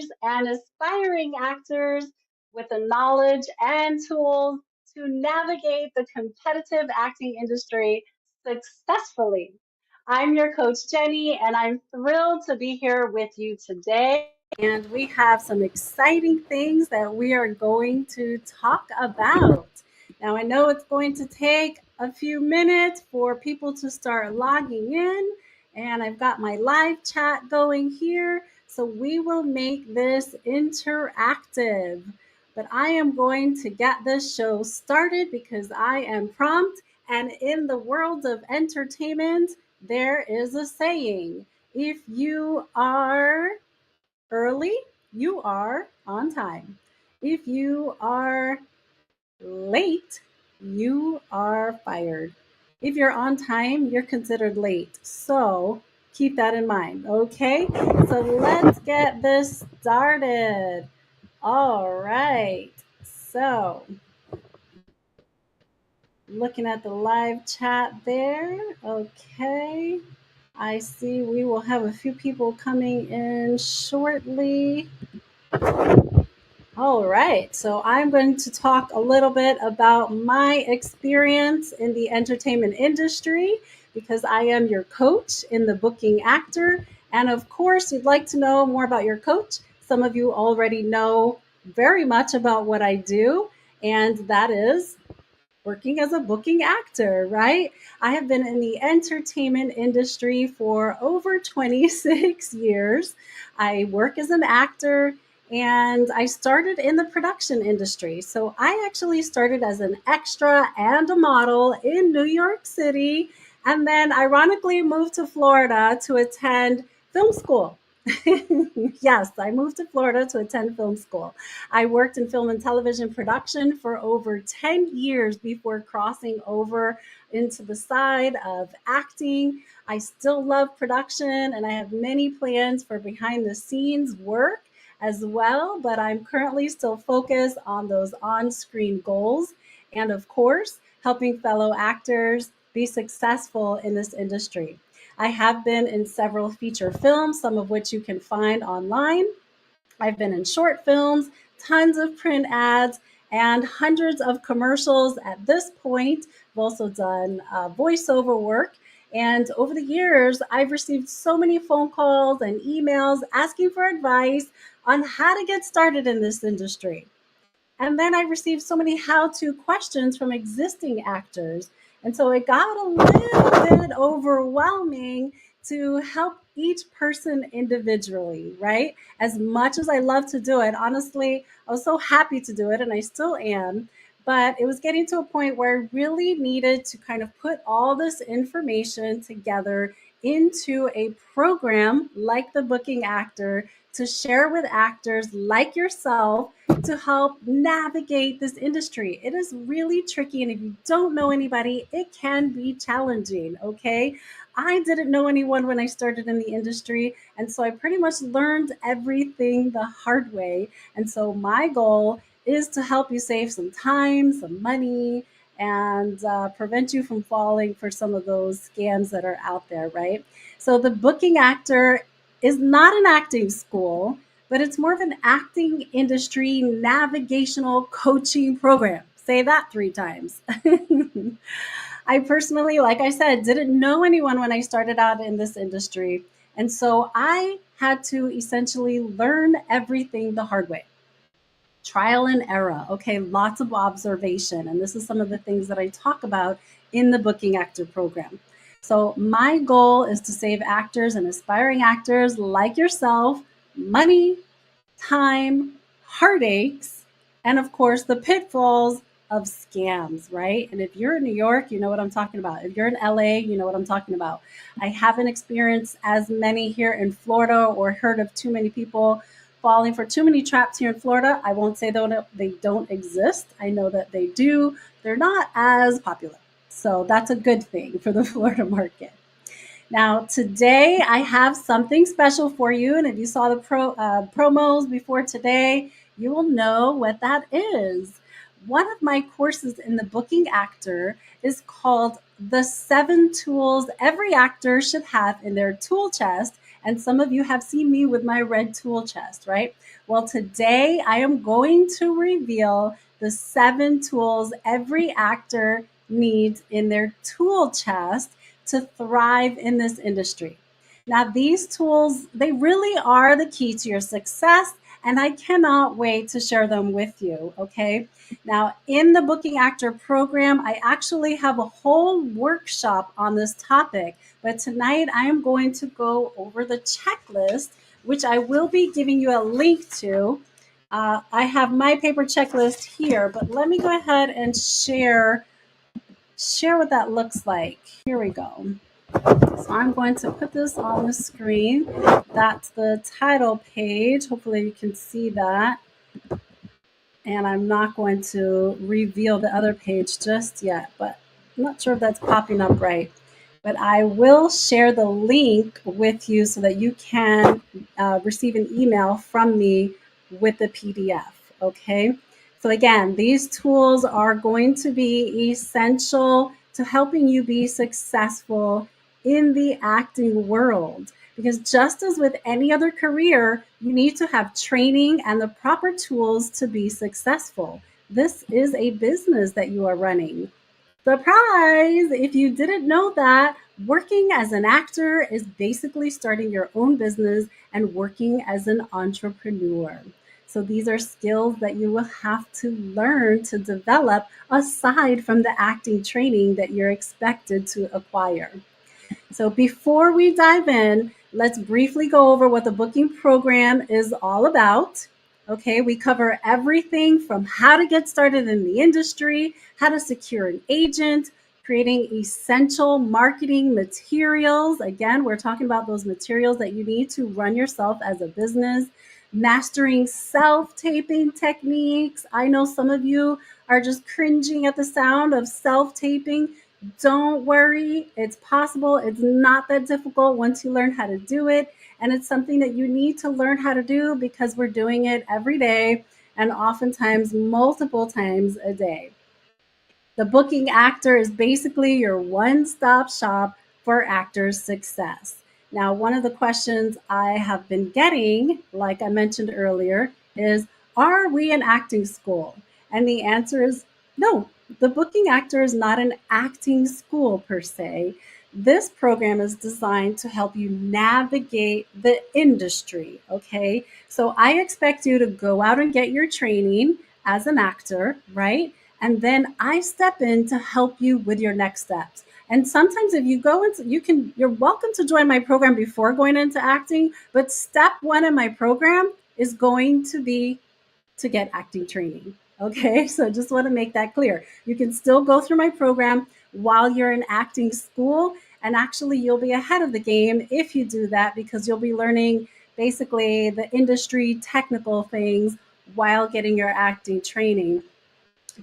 actors and aspiring actors with the knowledge and tools to navigate the competitive acting industry successfully. I'm your coach, Jenny, and I'm thrilled to be here with you today. And we have some exciting things that we are going to talk about. Now, I know it's going to take a few minutes for people to start logging in, and I've got my live chat going here. So we will make this interactive. But I am going to get this show started because I am prompt. And in the world of entertainment, there is a saying: if you are early, you are on time. If you are late, you are fired. If you're on time, you're considered late. So keep that in mind. Okay, so let's get this started. All right. So looking at the live chat there. Okay. I see we will have a few people coming in shortly. All right, so I'm going to talk a little bit about my experience in the entertainment industry because I am your coach in the booking actor. And of course, you'd like to know more about your coach. Some of you already know very much about what I do, and that is working as a booking actor, right? I have been in the entertainment industry for over 26 years. I work as an actor and I started in the production industry. So I actually started as an extra and a model in New York City, and then ironically moved to Florida to attend film school. Yes, I moved to Florida to attend film school. I worked in film and television production for over 10 years before crossing over into the side of acting. I still love production and I have many plans for behind the scenes work as well, but I'm currently still focused on those on screen goals and, of course, helping fellow actors be successful in this industry. I have been in several feature films, some of which you can find online. I've been in short films, tons of print ads, and hundreds of commercials at this point. I've also done voiceover work. And over the years, I've received so many phone calls and emails asking for advice on how to get started in this industry. And then I received so many how to questions from existing actors. And so it got a little bit overwhelming to help each person individually, right? As much as I love to do it, honestly, I was so happy to do it and I still am. But it was getting to a point where I really needed to kind of put all this information together into a program like the Booking Actor to share with actors like yourself to help navigate this industry. It is really tricky. And if you don't know anybody, it can be challenging. Okay. I didn't know anyone when I started in the industry. And so I pretty much learned everything the hard way. And so my goal is to help you save some time, some money, and prevent you from falling for some of those scams that are out there, right? So the booking actor is not an acting school, but it's more of an acting industry navigational coaching program. Say that 3 times. I personally, like I said, didn't know anyone when I started out in this industry. And so I had to essentially learn everything the hard way. Trial and error. Okay, lots of observation. And this is some of the things that I talk about in the Booking Actor program. So, my goal is to save actors and aspiring actors like yourself money, time, heartaches, and of course, the pitfalls of scams, right? And if you're in New York, you know what I'm talking about. If you're in LA, you know what I'm talking about. I haven't experienced as many here in Florida or heard of too many people falling for too many traps here in Florida. I won't say they don't exist. I know that they do. They're not as popular. So that's a good thing for the Florida market. Now, today I have something special for you. And if you saw the promos before today, you will know what that is. One of my courses in the Booking Actor is called The 7 Tools Every Actor Should Have in Their Tool Chest. And some of you have seen me with my red tool chest, right? Well, today I am going to reveal the 7 tools every actor needs in their tool chest to thrive in this industry. Now, these tools, they really are the key to your success, and I cannot wait to share them with you, okay? Now, in the Booking Actor program, I actually have a whole workshop on this topic, but tonight I am going to go over the checklist, which I will be giving you a link to. I have my paper checklist here, but let me go ahead and share what that looks like. Here we go. So I'm going to put this on the screen. That's the title page. Hopefully you can see that. And I'm not going to reveal the other page just yet, but I'm not sure if that's popping up right. But I will share the link with you so that you can receive an email from me with the PDF. Okay. So, again, these tools are going to be essential to helping you be successful in the acting world. Because just as with any other career, you need to have training and the proper tools to be successful. This is a business that you are running. Surprise! If you didn't know that, working as an actor is basically starting your own business and working as an entrepreneur. So these are skills that you will have to learn to develop aside from the acting training that you're expected to acquire. So before we dive in, let's briefly go over what the booking program is all about. Okay, we cover everything from how to get started in the industry, how to secure an agent, creating essential marketing materials. Again, we're talking about those materials that you need to run yourself as a business, mastering self taping techniques. I know some of you are just cringing at the sound of self taping. Don't worry, it's possible. It's not that difficult once you learn how to do it. And it's something that you need to learn how to do because we're doing it every day and oftentimes multiple times a day. The booking actor is basically your one stop shop for actors' success. Now, one of the questions I have been getting, like I mentioned earlier, is are we an acting school? And the answer is no. The booking actor is not an acting school per se. This program is designed to help you navigate the industry. Okay. So I expect you to go out and get your training as an actor, right? And then I step in to help you with your next steps. And sometimes if you go into you're welcome to join my program before going into acting, but step 1 in my program is going to be to get acting training. Okay, so just want to make that clear. You can still go through my program while you're in acting school, and actually you'll be ahead of the game if you do that because you'll be learning basically the industry technical things while getting your acting training.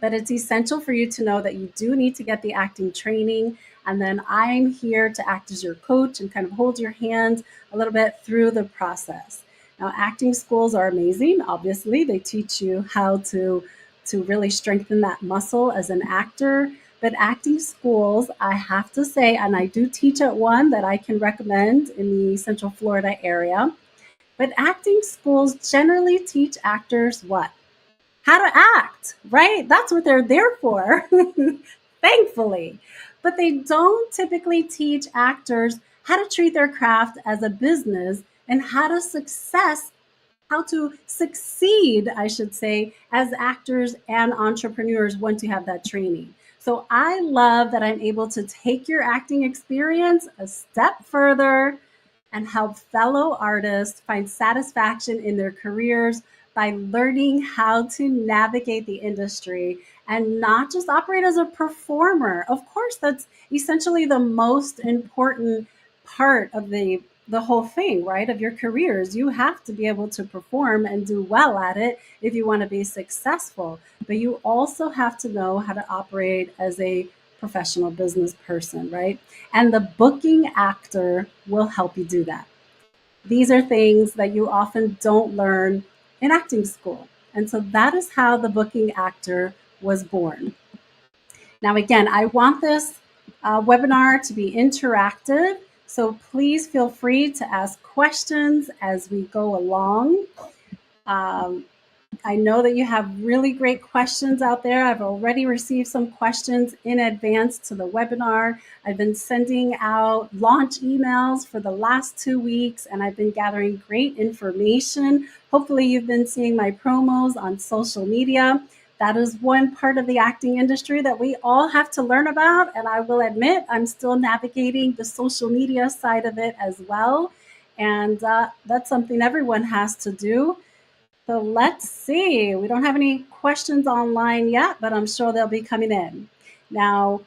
But it's essential for you to know that you do need to get the acting training. And then I'm here to act as your coach and kind of hold your hand a little bit through the process. Now, acting schools are amazing. Obviously, they teach you how to really strengthen that muscle as an actor. But acting schools, I have to say, and I do teach at one that I can recommend in the Central Florida area. But acting schools generally teach actors what? How to act, right? That's what they're there for, thankfully. But they don't typically teach actors how to treat their craft as a business and how to succeed, I should say, as actors and entrepreneurs once you have that training. So I love that I'm able to take your acting experience a step further and help fellow artists find satisfaction in their careers by learning how to navigate the industry and not just operate as a performer. Of course, that's essentially the most important part of the whole thing, right? Of your careers. You have to be able to perform and do well at it if you want to be successful. But you also have to know how to operate as a professional business person, right? And the booking actor will help you do that. These are things that you often don't learn in acting school. And so that is how the booking actor was born. Now, again, I want this webinar to be interactive. So please feel free to ask questions as we go along. Um, I know that you have really great questions out there. I've already received some questions in advance to the webinar. I've been sending out launch emails for the last 2 weeks, and I've been gathering great information. Hopefully, you've been seeing my promos on social media. That is one part of the acting industry that we all have to learn about. And I will admit, I'm still navigating the social media side of it as well. And that's something everyone has to do. So let's see. We don't have any questions online yet, but I'm sure they'll be coming in. Now,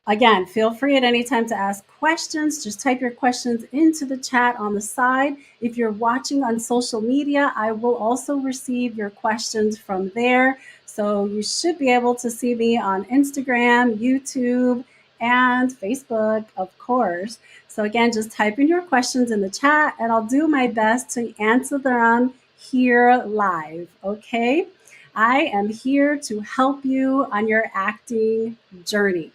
again, feel free at any time to ask questions. Just type your questions into the chat on the side. If you're watching on social media, I will also receive your questions from there. So you should be able to see me on Instagram, YouTube, and Facebook, of course. So again, just type in your questions in the chat and I'll do my best to answer them here live. Okay. I am here to help you on your acting journey.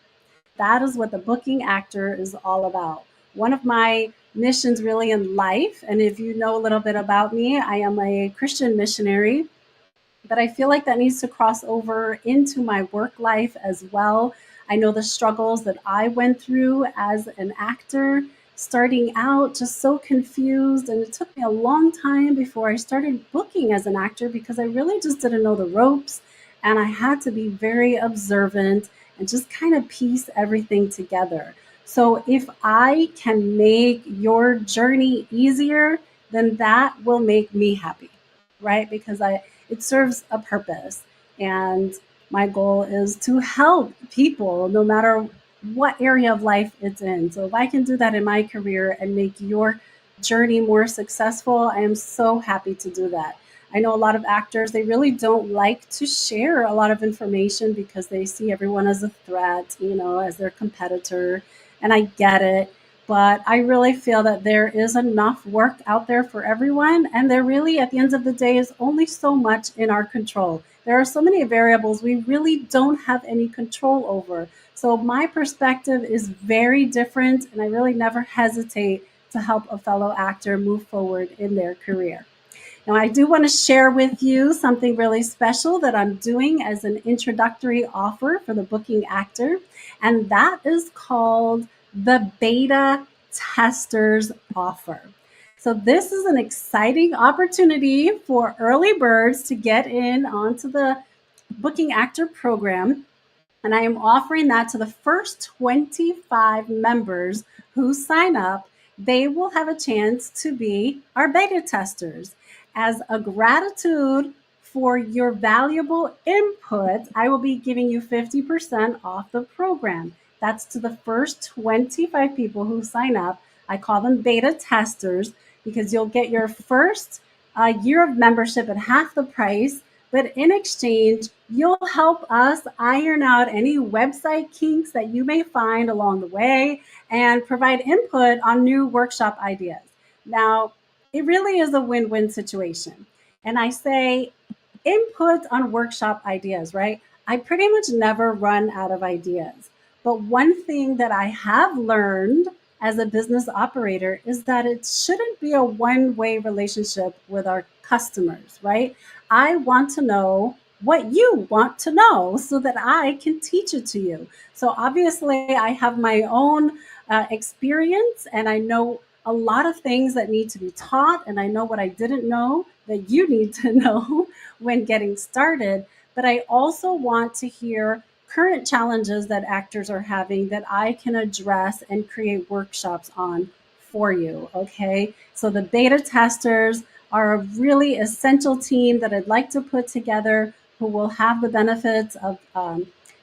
That is what the booking actor is all about. One of my missions really in life, and if you know a little bit about me, I am a Christian missionary, but I feel like that needs to cross over into my work life as well. I know the struggles that I went through as an actor, starting out just so confused. And it took me a long time before I started booking as an actor because I really just didn't know the ropes. And I had to be very observant and just kind of piece everything together. So if I can make your journey easier, then that will make me happy, right? Because it serves a purpose. And my goal is to help people no matter what area of life it's in. So if I can do that in my career and make your journey more successful, I am so happy to do that. I know a lot of actors, they really don't like to share a lot of information because they see everyone as a threat, as their competitor. And I get it. But I really feel that there is enough work out there for everyone. And there really, at the end of the day, is only so much in our control. There are so many variables we really don't have any control over. So my perspective is very different, and I really never hesitate to help a fellow actor move forward in their career. Now, I do want to share with you something really special that I'm doing as an introductory offer for the booking actor, and that is called the beta testers offer. So this is an exciting opportunity for early birds to get in onto the booking actor program, and I am offering that to the first 25 members who sign up. They will have a chance to be our beta testers. As a gratitude for your valuable input, I will be giving you 50% off the program. That's to the first 25 people who sign up. I call them beta testers because you'll get your first year of membership at half the price. But in exchange, you'll help us iron out any website kinks that you may find along the way and provide input on new workshop ideas. Now, it really is a win win situation. And I say input on workshop ideas, right? I pretty much never run out of ideas. But one thing that I have learned as a business operator is that it shouldn't be a one way relationship with our customers, right? I want to know what you want to know so that I can teach it to you. So obviously, I have my own experience and I know a lot of things that need to be taught, and I know what I didn't know that you need to know when getting started. But I also want to hear current challenges that actors are having that I can address and create workshops on for you. Okay. So the beta testers are a really essential team that I'd like to put together who will have the benefits of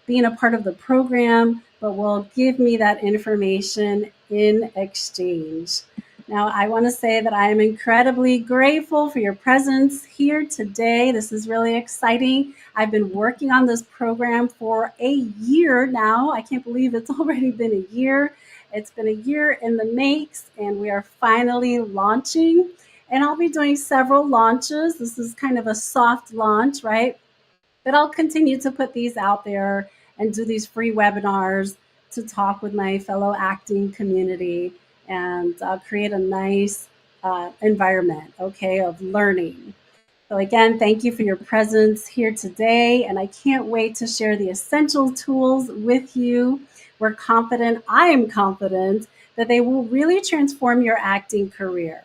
being a part of the program, but will give me that information in exchange. Now, I want to say that I am incredibly grateful for your presence here today. This is really exciting. I've been working on this program for a year now. I can't believe it's already been a year. It's been a year in the makes, and we are finally launching. And I'll be doing several launches. This is kind of a soft launch, right? But I'll continue to put these out there and do these free webinars to talk with my fellow acting community. and create a nice environment, okay, of learning. So, again, thank you for your presence here today, and I can't wait to share the essential tools with you. I am confident that they will really transform your acting career.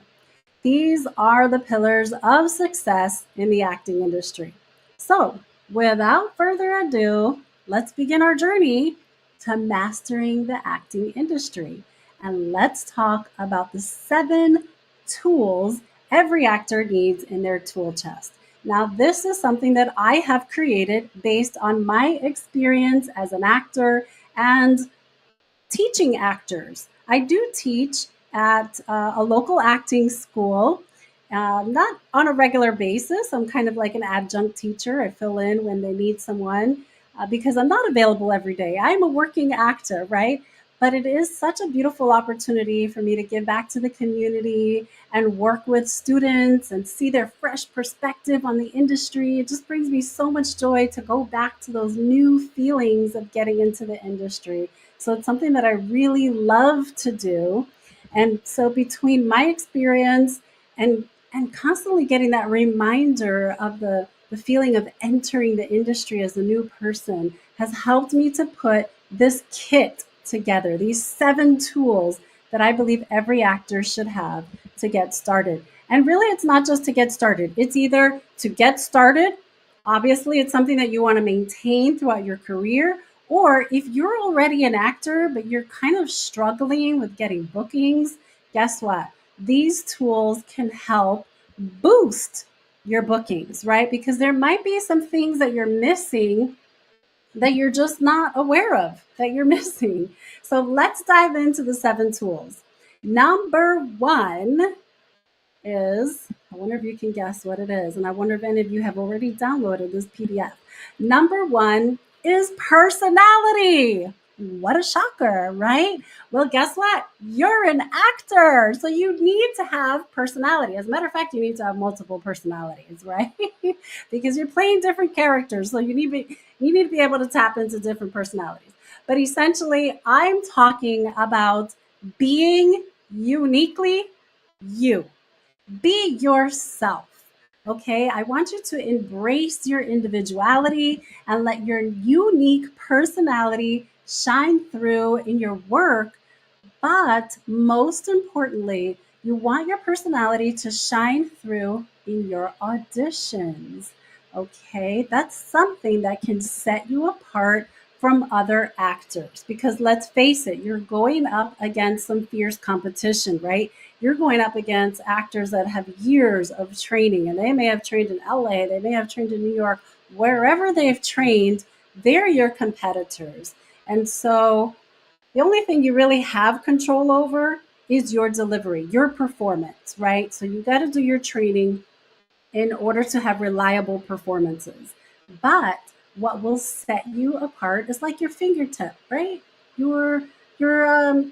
These are the pillars of success in the acting industry. So, without further ado, let's begin our journey to mastering the acting industry. And let's talk about the 7 tools every actor needs in their tool chest. Now, this is something that I have created based on my experience as an actor and teaching actors. I do teach at a local acting school, not on a regular basis. I'm kind of like an adjunct teacher. I fill in when they need someone because I'm not available every day. I'm a working actor, right? But it is such a beautiful opportunity for me to give back to the community and work with students and see their fresh perspective on the industry. It just brings me so much joy to go back to those new feelings of getting into the industry. So it's something that I really love to do. And so between my experience and constantly getting that reminder of the feeling of entering the industry as a new person has helped me to put this kit together, these 7 tools that I believe every actor should have to get started. And really, it's not just to get started, it's either to get started. Obviously, it's something that you want to maintain throughout your career, or if you're already an actor, but you're kind of struggling with getting bookings, guess what? These tools can help boost your bookings, right? Because there might be some things that you're missing that you're just not aware of that you're missing. So let's dive into the 7 tools. Number 1 is, I wonder if you can guess what it is. And I wonder if any of you have already downloaded this PDF. Number 1 is personality. What a shocker, right? Well, guess what? You're an actor. So you need to have personality. As a matter of fact, you need to have multiple personalities, right? Because you're playing different characters. So you need to be able to tap into different personalities. But essentially, I'm talking about being uniquely you. Be yourself. Okay, I want you to embrace your individuality and let your unique personality shine through in your work, but most importantly, you want your personality to shine through in your auditions. Okay, that's something that can set you apart from other actors because let's face it, you're going up against some fierce competition, right? You're going up against actors that have years of training and they may have trained in LA, they may have trained in New York, wherever they've trained, they're your competitors. And so the only thing you really have control over is your delivery, your performance, right? So you got to do your training in order to have reliable performances. But what will set you apart is like your fingertip, right? Your your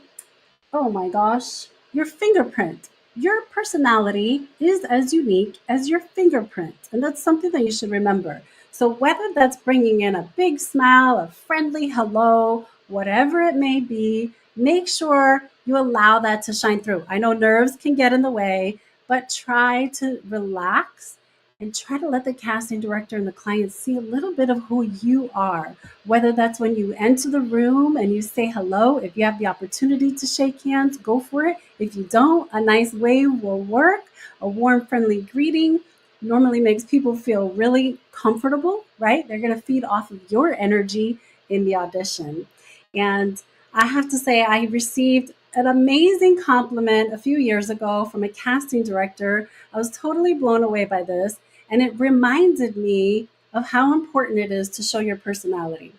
oh my gosh, your fingerprint. Your personality is as unique as your fingerprint. And that's something that you should remember. So, whether that's bringing in a big smile, a friendly hello, whatever it may be, make sure you allow that to shine through. I know nerves can get in the way, but try to relax and try to let the casting director and the client see a little bit of who you are, whether that's when you enter the room and you say hello. If you have the opportunity to shake hands, go for it. If you don't, a nice wave will work. A warm, friendly greeting normally makes people feel really comfortable, right? They're going to feed off of your energy in the audition. And I have to say, I received an amazing compliment a few years ago from a casting director. I was totally blown away by this. And it reminded me of how important it is to show your personality.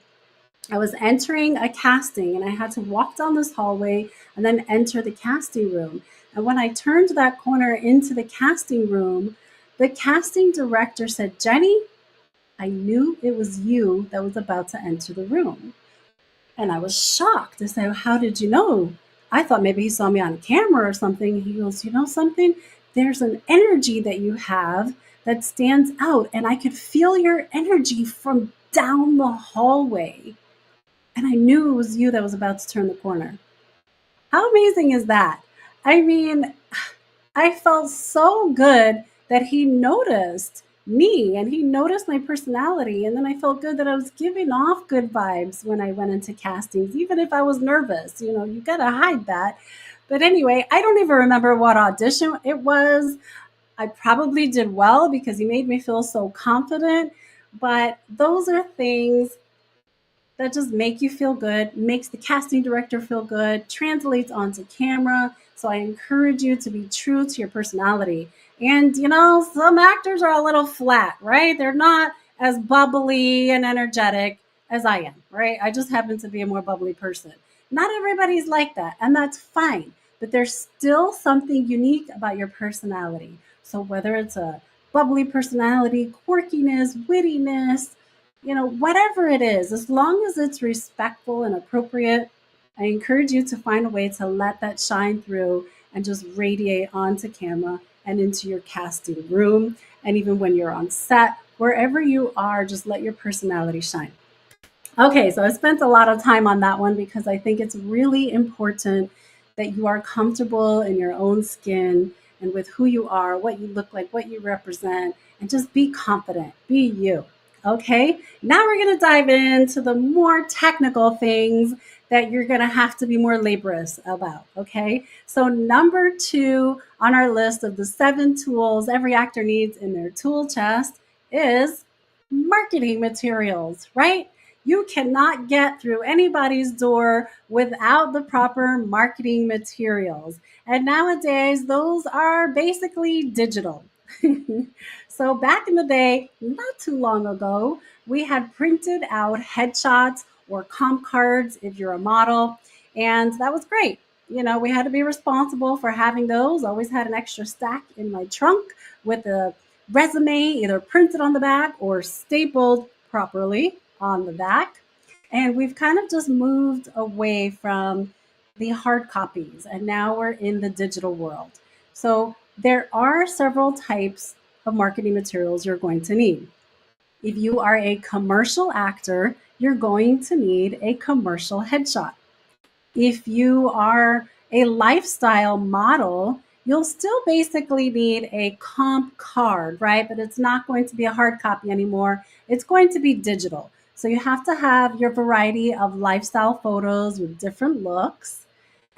I was entering a casting and I had to walk down this hallway and then enter the casting room. And when I turned that corner into the casting room, the casting director said, "Jenny, I knew it was you that was about to enter the room." And I was shocked. I said, "How did you know?" I thought maybe he saw me on camera or something. He goes, "You know something? There's an energy that you have that stands out. And I could feel your energy from down the hallway. And I knew it was you that was about to turn the corner." How amazing is that? I mean, I felt so good that he noticed me and he noticed my personality. And then I felt good that I was giving off good vibes when I went into castings, even if I was nervous. You know, you got to hide that. But anyway, I don't even remember what audition it was. I probably did well because he made me feel so confident. But those are things that just make you feel good, makes the casting director feel good, translates onto camera. So I encourage you to be true to your personality. And you know, some actors are a little flat, right? They're not as bubbly and energetic as I am, right? I just happen to be a more bubbly person. Not everybody's like that, and that's fine. But there's still something unique about your personality. So whether it's a bubbly personality, quirkiness, wittiness, you know, whatever it is, as long as it's respectful and appropriate, I encourage you to find a way to let that shine through and just radiate onto camera and into your casting room. And even when you're on set, wherever you are, just let your personality shine. Okay, so I spent a lot of time on that one because I think it's really important that you are comfortable in your own skin and with who you are, what you look like, what you represent, and just be confident, be you. Okay, now we're going to dive into the more technical things that you're going to have to be more laborious about. Okay, so number two on our list of the 7 tools every actor needs in their tool chest is marketing materials, right? You cannot get through anybody's door without the proper marketing materials. And nowadays, those are basically digital. So, back in the day, not too long ago, we had printed out headshots or comp cards if you're a model, and that was great. You know, we had to be responsible for having those. Always had an extra stack in my trunk with a resume either printed on the back or stapled properly on the back. And we've kind of just moved away from the hard copies and now we're in the digital world. So there are several types of marketing materials you're going to need. If you are a commercial actor, you're going to need a commercial headshot. If you are a lifestyle model, you'll still basically need a comp card, right? But it's not going to be a hard copy anymore. It's going to be digital. So you have to have your variety of lifestyle photos with different looks.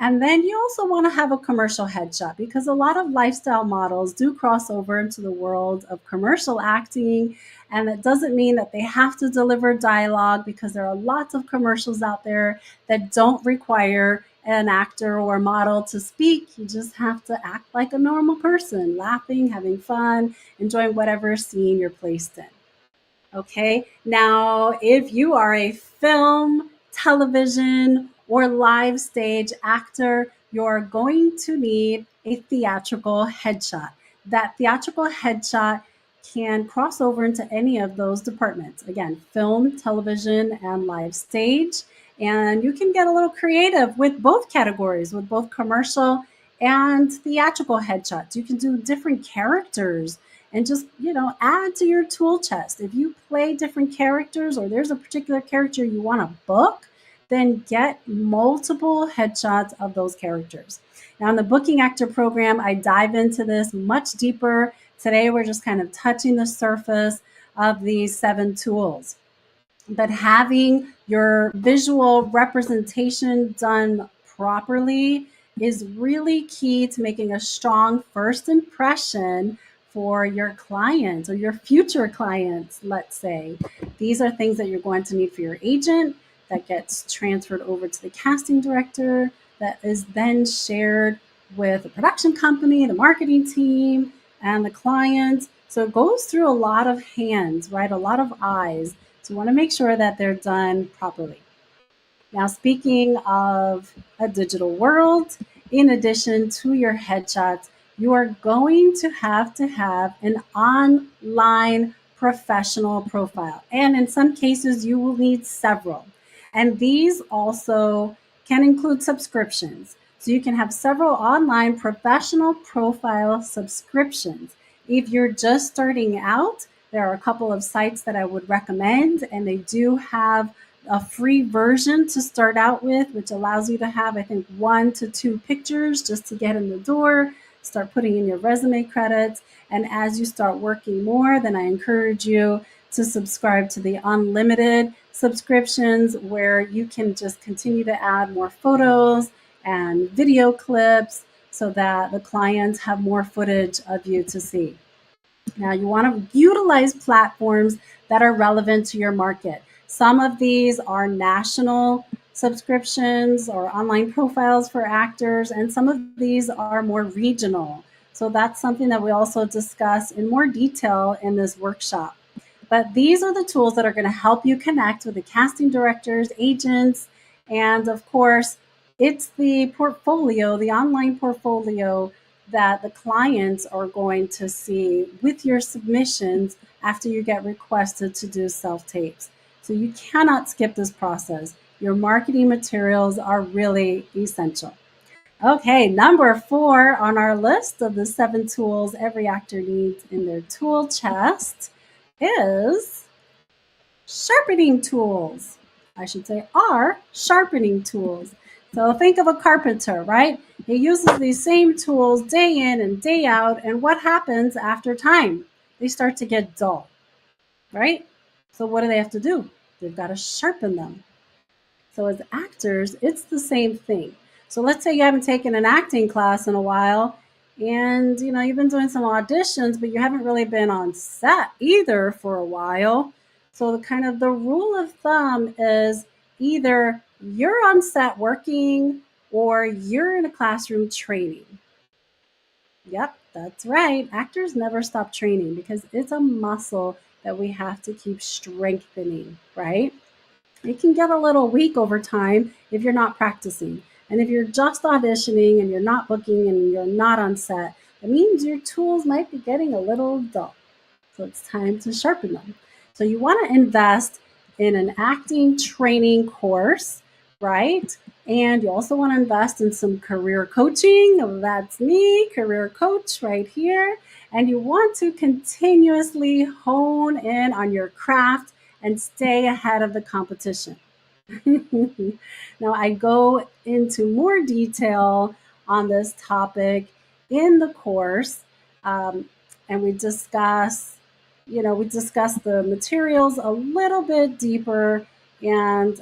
And then you also want to have a commercial headshot because a lot of lifestyle models do cross over into the world of commercial acting. And that doesn't mean that they have to deliver dialogue because there are lots of commercials out there that don't require an actor or model to speak. You just have to act like a normal person, laughing, having fun, enjoying whatever scene you're placed in. Okay. Now, if you are a film, television, or live stage actor, you're going to need a theatrical headshot. That theatrical headshot can cross over into any of those departments. Again, film, television, and live stage. And you can get a little creative with both categories, with both commercial and theatrical headshots. You can do different characters and just, you know, add to your tool chest. If you play different characters or there's a particular character you want to book, then get multiple headshots of those characters. Now in the booking actor program, I dive into this much deeper. Today we're just kind of touching the surface of these 7 tools. But having your visual representation done properly is really key to making a strong first impression for your clients or your future clients, let's say. These are things that you're going to need for your agent that gets transferred over to the casting director, that is then shared with the production company, the marketing team, and the client. So it goes through a lot of hands, right? A lot of eyes. So you want to make sure that they're done properly. Now, speaking of a digital world, in addition to your headshots, you are going to have an online professional profile. And in some cases, you will need several. And these also can include subscriptions. So you can have several online professional profile subscriptions. If you're just starting out, there are a couple of sites that I would recommend, and they do have a free version to start out with, which allows you to have, I think, 1 to 2 pictures just to get in the door, start putting in your resume credits. And as you start working more, then I encourage you to subscribe to the unlimited subscriptions where you can just continue to add more photos and video clips so that the clients have more footage of you to see. Now, you want to utilize platforms that are relevant to your market. Some of these are national subscriptions or online profiles for actors, and some of these are more regional. So that's something that we also discuss in more detail in this workshop. But these are the tools that are going to help you connect with the casting directors, agents, and of course, it's the portfolio, the online portfolio that the clients are going to see with your submissions after you get requested to do self tapes. So you cannot skip this process. Your marketing materials are really essential. Okay, number 4 on our list of the 7 tools every actor needs in their tool chest is sharpening tools. I should say are sharpening tools. So think of a carpenter, right? He uses these same tools day in and day out. And what happens after time? They start to get dull, right? So what do they have to do? They've got to sharpen them. So as actors, it's the same thing. So let's say you haven't taken an acting class in a while and you've been doing some auditions, but you haven't really been on set either for a while. So the rule of thumb is either you're on set working or you're in a classroom training. Yep, that's right. Actors never stop training because it's a muscle that we have to keep strengthening, right? It can get a little weak over time if you're not practicing. And if you're just auditioning and you're not booking and you're not on set, it means your tools might be getting a little dull. So it's time to sharpen them. So you want to invest in an acting training course, right? And you also want to invest in some career coaching. That's me, career coach right here. And you want to continuously hone in on your craft and stay ahead of the competition. Now, I go into more detail on this topic in the course, and we discuss the materials a little bit deeper. And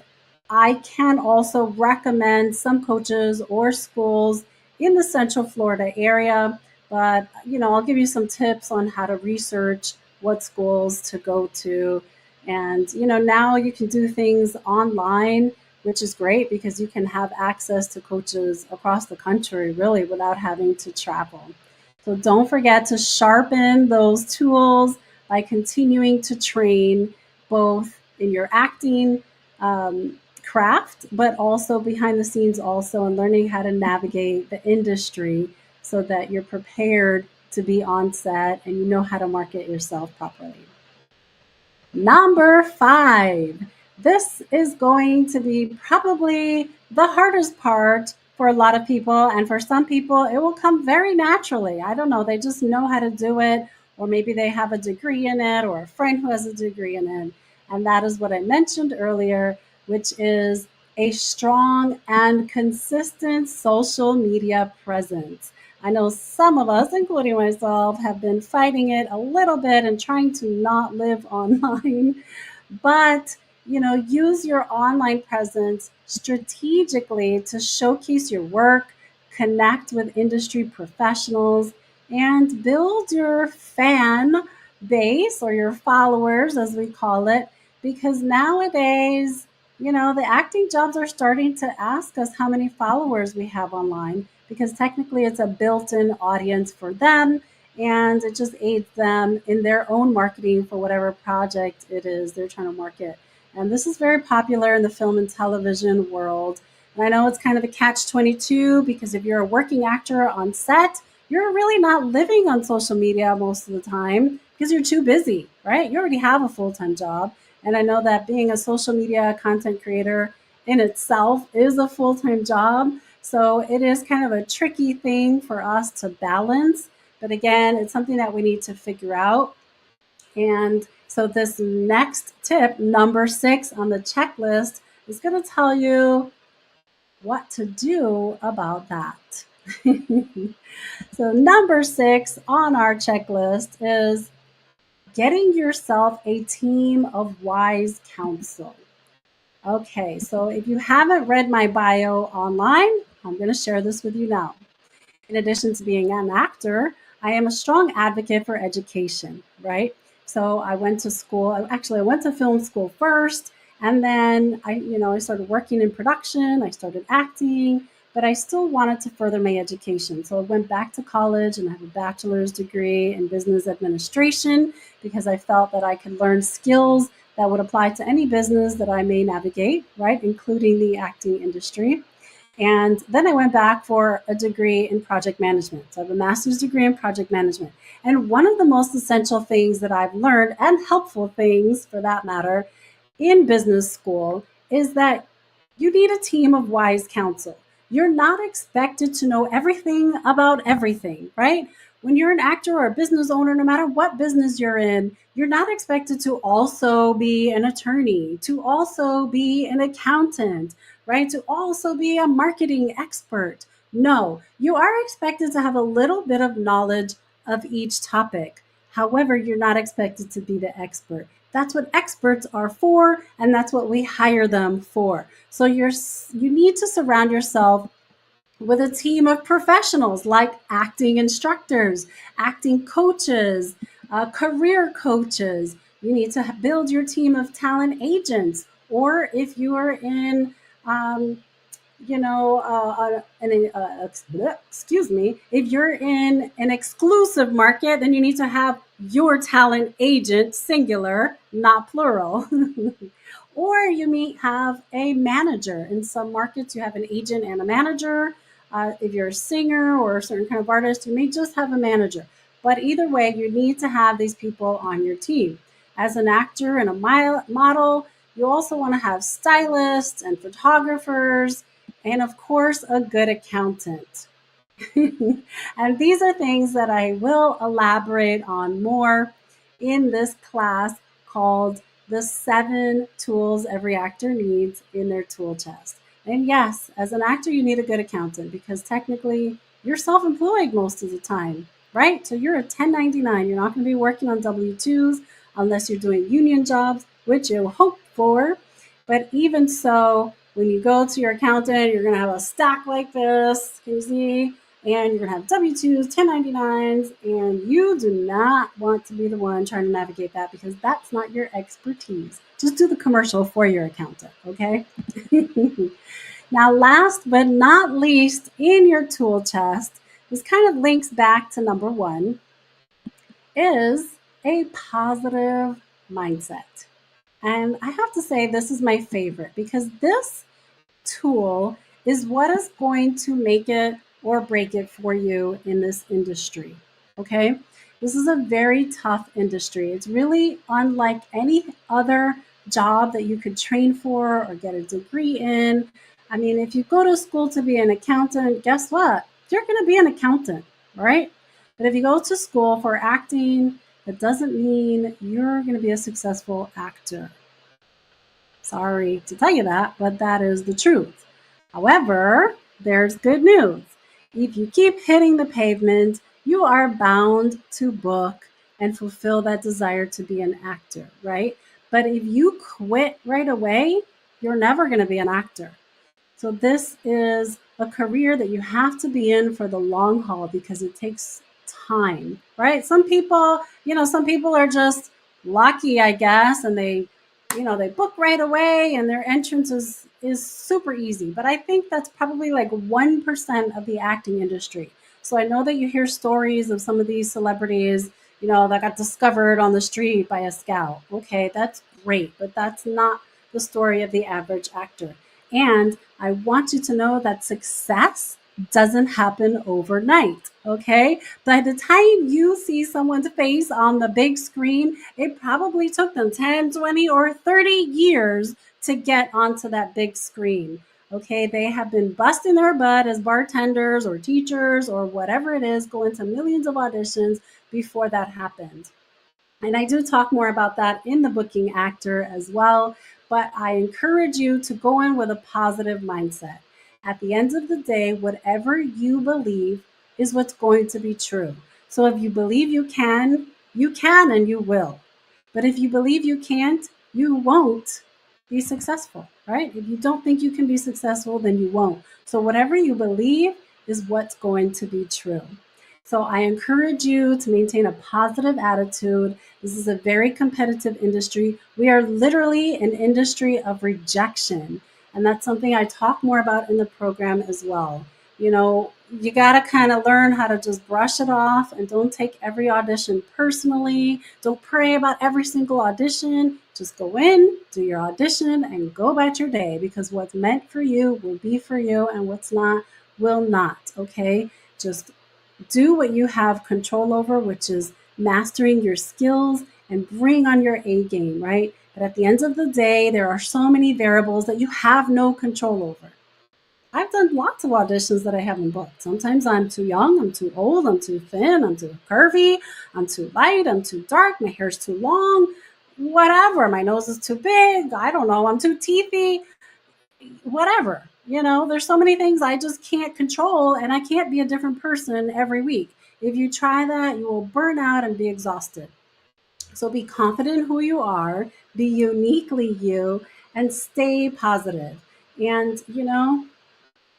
I can also recommend some coaches or schools in the Central Florida area. But I'll give you some tips on how to research what schools to go to. And now you can do things online, which is great because you can have access to coaches across the country really without having to travel. So don't forget to sharpen those tools by continuing to train both in your acting craft, but also behind the scenes also, and learning how to navigate the industry so that you're prepared to be on set and you know how to market yourself properly. Number 5. This is going to be probably the hardest part for a lot of people. And for some people, it will come very naturally. I don't know. They just know how to do it. Or maybe they have a degree in it or a friend who has a degree in it. And that is what I mentioned earlier, which is a strong and consistent social media presence. I know some of us, including myself, have been fighting it a little bit and trying to not live online. But, use your online presence strategically to showcase your work, connect with industry professionals, and build your fan base or your followers, as we call it. Because nowadays, the acting jobs are starting to ask us how many followers we have online because technically it's a built-in audience for them and it just aids them in their own marketing for whatever project it is they're trying to market. And this is very popular in the film and television world. And I know it's kind of a catch-22 because if you're a working actor on set, you're really not living on social media most of the time because you're too busy, right? You already have a full-time job. And I know that being a social media content creator in itself is a full-time job. So it is kind of a tricky thing for us to balance. But again, it's something that we need to figure out. And So, this next tip, number 6 on the checklist, is going to tell you what to do about that. So, number 6 on our checklist is getting yourself a team of wise counsel. Okay, so if you haven't read my bio online, I'm going to share this with you now. In addition to being an actor, I am a strong advocate for education, right? So I went to school. Actually, I went to film school first, and then I started working in production. I started acting, but I still wanted to further my education. So I went back to college and I have a bachelor's degree in business administration because I felt that I could learn skills that would apply to any business that I may navigate, right, including the acting industry. And then I went back for a degree in project management. So I have a master's degree in project management. And one of the most essential things that I've learned, and helpful things for that matter, in business school is that you need a team of wise counsel. You're not expected to know everything about everything, right? When you're an actor or a business owner, no matter what business you're in, you're not expected to also be an attorney, to also be an accountant, right? To also be a marketing expert. No, you are expected to have a little bit of knowledge of each topic. However, you're not expected to be the expert. That's what experts are for, and that's what we hire them for. So you need to surround yourself with a team of professionals like acting instructors, acting coaches, career coaches. You need to build your team of talent agents. Or if you are in um, excuse me, if you're in an exclusive market, then you need to have your talent agent, singular, not plural. Or you may have a manager. In some markets, you have an agent and a manager. If you're a singer or a certain kind of artist, you may just have a manager. But either way, you need to have these people on your team. As an actor and a model, you also want to have stylists and photographers, and of course, a good accountant. And these are things that I will elaborate on more in this class called The 7 Tools Every Actor Needs in Their Tool Chest. And yes, as an actor, you need a good accountant because technically you're self employed most of the time, right? So you're a 1099. You're not going to be working on W 2s unless you're doing union jobs, which you hope for. But even so, when you go to your accountant, you're going to have a stack like this. Can you see? And you're going to have W-2s, 1099s, and you do not want to be the one trying to navigate that because that's not your expertise. Just do the commercial for your accountant, okay? Now, last but not least, in your tool chest, this kind of links back to number 1, is a positive mindset. And I have to say, this is my favorite because this tool is what is going to make it or break it for you in this industry. Okay. This is a very tough industry. It's really unlike any other job that you could train for or get a degree in. I mean, if you go to school to be an accountant, guess what? You're going to be an accountant, right? But if you go to school for acting, that doesn't mean you're going to be a successful actor. Sorry to tell you that, but that is the truth. However, there's good news. If you keep hitting the pavement, you are bound to book and fulfill that desire to be an actor, right? But if you quit right away, you're never going to be an actor. So this is a career that you have to be in for the long haul because it takes time, right? Some people are just lucky, I guess, and they book right away and their entrance is super easy. But I think that's probably like 1% of the acting industry. So I know that you hear stories of some of these celebrities, that got discovered on the street by a scout. Okay, that's great, but that's not the story of the average actor. And I want you to know that success doesn't happen overnight. Okay. By the time you see someone's face on the big screen, it probably took them 10, 20, or 30 years to get onto that big screen. Okay. They have been busting their butt as bartenders or teachers or whatever it is, going to millions of auditions before that happened. And I do talk more about that in the booking actor as well. But I encourage you to go in with a positive mindset. At the end of the day, whatever you believe is what's going to be true. So if you believe you can and you will. But if you believe you can't, you won't be successful, right? If you don't think you can be successful, then you won't. So whatever you believe is what's going to be true. So I encourage you to maintain a positive attitude. This is a very competitive industry. We are literally an industry of rejection. And that's something I talk more about in the program as well. You know, you got to kind of learn how to just brush it off and don't take every audition personally. Don't pray about every single audition. Just go in, do your audition, and go about your day, because what's meant for you will be for you, and what's not will not. Okay. Just do what you have control over, which is mastering your skills and bring on your A game, right? But at the end of the day, there are so many variables that you have no control over. I've done lots of auditions that I haven't booked. Sometimes I'm too young, I'm too old, I'm too thin, I'm too curvy, I'm too light, I'm too dark, my hair's too long, whatever. My nose is too big, I don't know, I'm too teethy, whatever. You know, there's so many things I just can't control, and I can't be a different person every week. If you try that, you will burn out and be exhausted. So be confident in who you are, be uniquely you, and stay positive. And, you know,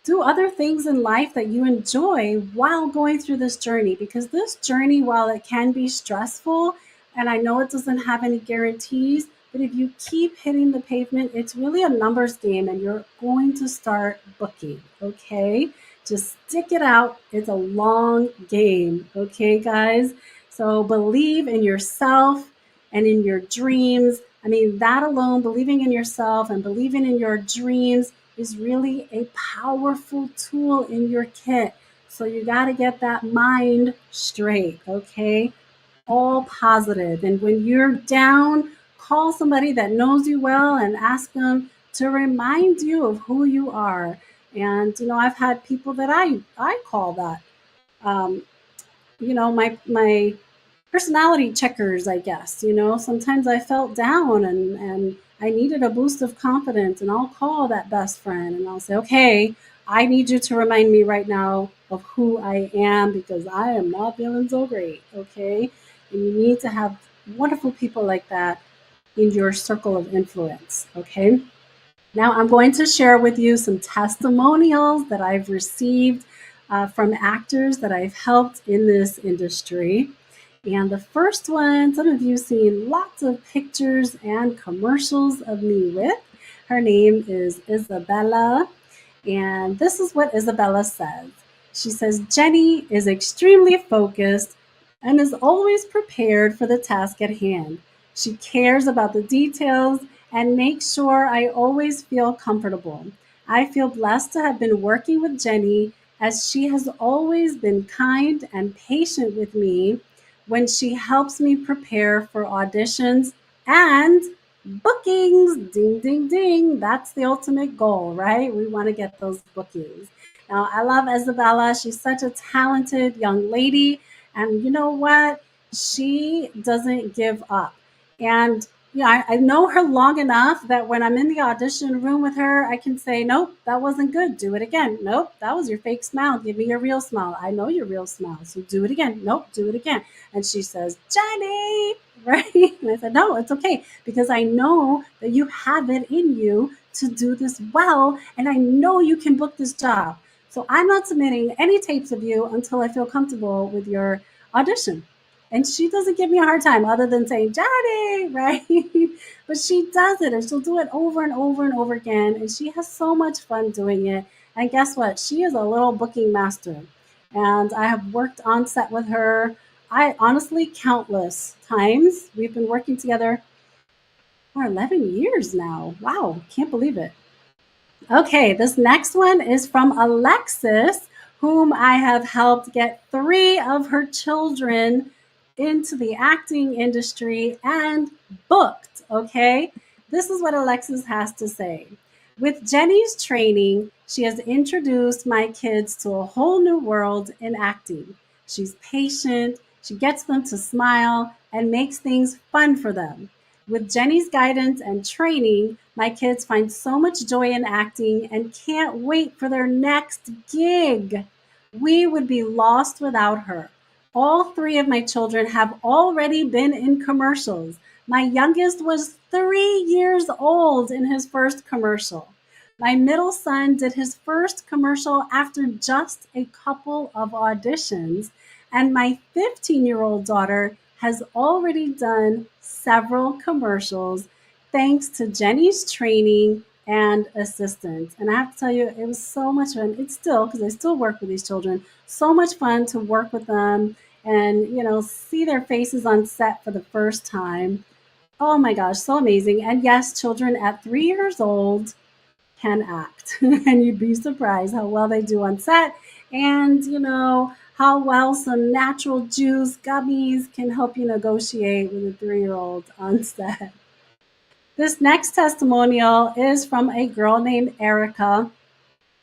do other things in life that you enjoy while going through this journey, because this journey, while it can be stressful, and I know it doesn't have any guarantees, but if you keep hitting the pavement, it's really a numbers game and you're going to start booking. Okay, just stick it out. It's a long game. Okay, guys, so believe in yourself and in your dreams. I mean, that alone, believing in yourself and believing in your dreams, is really a powerful tool in your kit. So you got to get that mind straight, okay? All positive. And when you're down, call somebody that knows you well and ask them to remind you of who you are. And you know, I've had people that I call that. Um, you know, my personality checkers, I guess. You know, sometimes I felt down and I needed a boost of confidence, and I'll call that best friend and I'll say, okay, I need you to remind me right now of who I am, because I am not feeling so great. Okay. And you need to have wonderful people like that in your circle of influence. Okay. Now, I'm going to share with you some testimonials that I've received from actors that I've helped in this industry. And the first one, some of you seen lots of pictures and commercials of me with. Her name is Isabella. And this is what Isabella says. She says, Jenny is extremely focused and is always prepared for the task at hand. She cares about the details and makes sure I always feel comfortable. I feel blessed to have been working with Jenny, as she has always been kind and patient with me when she helps me prepare for auditions and bookings. Ding, ding, ding. That's the ultimate goal, right? We want to get those bookings. Now, I love Isabella. She's such a talented young lady. And you know what? She doesn't give up. And yeah, I know her long enough that when I'm in the audition room with her, I can say, nope, that wasn't good. Do it again. Nope, that was your fake smile. Give me your real smile. I know your real smile. So do it again. Nope, do it again. And she says, Jenny, right? And I said, no, it's okay, because I know that you have it in you to do this well. And I know you can book this job. So I'm not submitting any tapes of you until I feel comfortable with your audition. And she doesn't give me a hard time other than saying, Johnny, right? But she does it, and she'll do it over and over and over again. And she has so much fun doing it. And guess what? She is a little booking master. And I have worked on set with her. I honestly, countless times. We've been working together for 11 years now. Wow, can't believe it. Okay, this next one is from Alexis, whom I have helped get three of her children into the acting industry and booked. Okay, this is what Alexis has to say. With Jenny's training, she has introduced my kids to a whole new world in acting. She's patient, she gets them to smile, and makes things fun for them. With Jenny's guidance and training, my kids find so much joy in acting and can't wait for their next gig. We would be lost without her. All three of my children have already been in commercials. My youngest was 3 years old in his first commercial. My middle son did his first commercial after just a couple of auditions, and my 15-year-old daughter has already done several commercials thanks to Jenny's training and assistance. And I have to tell you, it was so much fun. It's still, because I still work with these children, so much fun to work with them and, see their faces on set for the first time. Oh my gosh, so amazing. And yes, children at 3 years old can act. And you'd be surprised how well they do on set and, how well some natural juice gummies can help you negotiate with a 3 year old on set. This next testimonial is from a girl named Erica.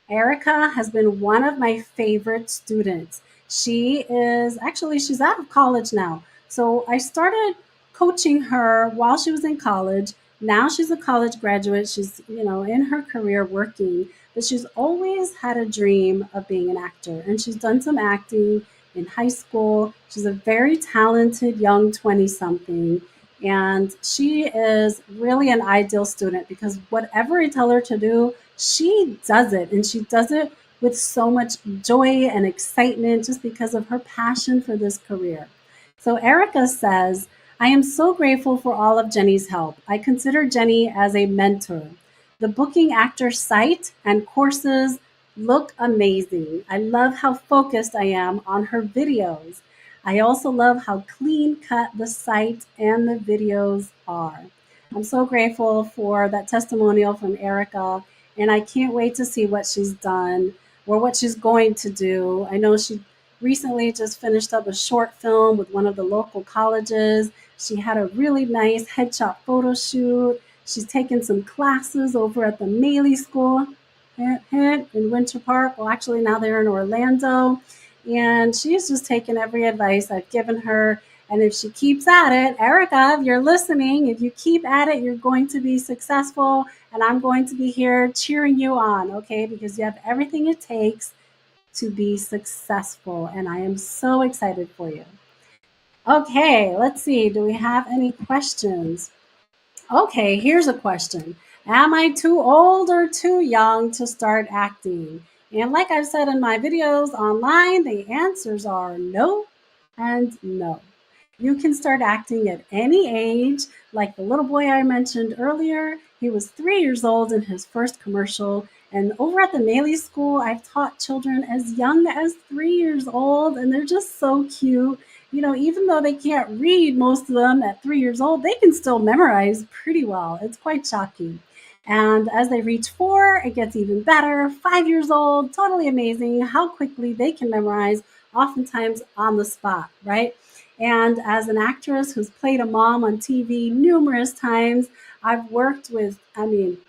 Erica has been one of my favorite students. She's out of college now. So I started coaching her while she was in college. Now she's a college graduate. She's, in her career working, but she's always had a dream of being an actor. And she's done some acting in high school. She's a very talented young 20 something. And she is really an ideal student because whatever I tell her to do, she does it, and she does it with so much joy and excitement just because of her passion for this career. So Erica says, I am so grateful for all of Jenny's help. I consider Jenny as a mentor. The Booking Actor site and courses look amazing. I love how focused I am on her videos. I also love how clean cut the site and the videos are. I'm so grateful for that testimonial from Erica, and I can't wait to see what she's done or what she's going to do. I know she recently just finished up a short film with one of the local colleges. She had a really nice headshot photo shoot. She's taken some classes over at the Maley School in Winter Park. Well, actually, now they're in Orlando. And she's just taken every advice I've given her. And if she keeps at it, Erica, if you're listening, if you keep at it, you're going to be successful. And I'm going to be here cheering you on, okay? Because you have everything it takes to be successful. And I am so excited for you. Okay, let's see. Do we have any questions? Okay, here's a question. Am I too old or too young to start acting? And like I've said in my videos online, the answers are no and no. You can start acting at any age. Like the little boy I mentioned earlier, he was 3 years old in his first commercial. And over at the Maley School, I've taught children as young as 3 years old, and they're just so cute. Even though they can't read, most of them at 3 years old, they can still memorize pretty well. It's quite shocking. And as they reach 4, it gets even better. 5 years old, totally amazing how quickly they can memorize, oftentimes on the spot, right? And as an actress who's played a mom on TV numerous times, I've worked with,